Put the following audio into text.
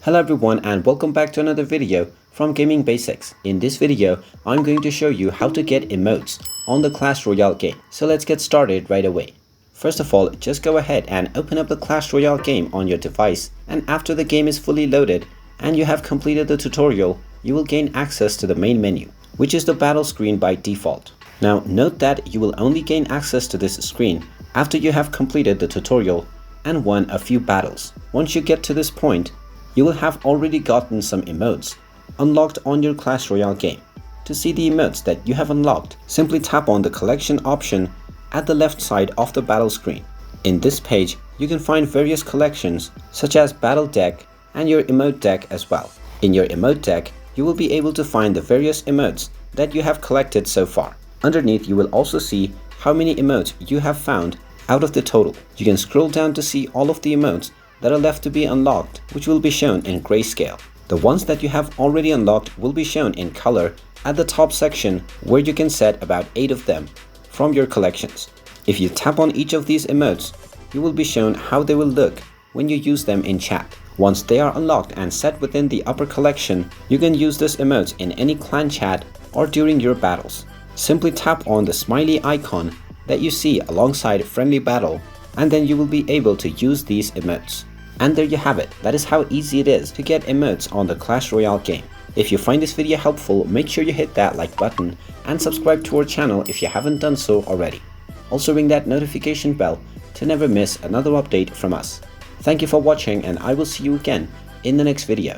Hello everyone and welcome back to another video from Gaming Basics. In this video, I'm going to show you how to get emotes on the Clash Royale game. So let's get started right away. First of all, just go ahead and open up the Clash Royale game on your device, and after the game is fully loaded and you have completed the tutorial, you will gain access to the main menu, which is the battle screen by default. Now note that you will only gain access to this screen after you have completed the tutorial and won a few battles. Once you get to this point, you will have already gotten some emotes unlocked on your Clash Royale game. To see the emotes that you have unlocked, simply tap on the collection option at the left side of the battle screen. In this page, you can find various collections such as battle deck and your emote deck as well. In your emote deck, you will be able to find the various emotes that you have collected so far. Underneath, you will also see how many emotes you have found out of the total. You can scroll down to see all of the emotes that are left to be unlocked, which will be shown in grayscale. The ones that you have already unlocked will be shown in color at the top section, where you can set about 8 of them from your collections. If you tap on each of these emotes, you will be shown how they will look when you use them in chat. Once they are unlocked and set within the upper collection, you can use this emote in any clan chat or during your battles. Simply tap on the smiley icon that you see alongside friendly battle, and then you will be able to use these emotes. And there you have it. That is how easy it is to get emotes on the Clash Royale game. If you find this video helpful, make sure you hit that like button and subscribe to our channel if you haven't done so already. Also ring that notification bell to never miss another update from us. Thank you for watching, and I will see you again in the next video.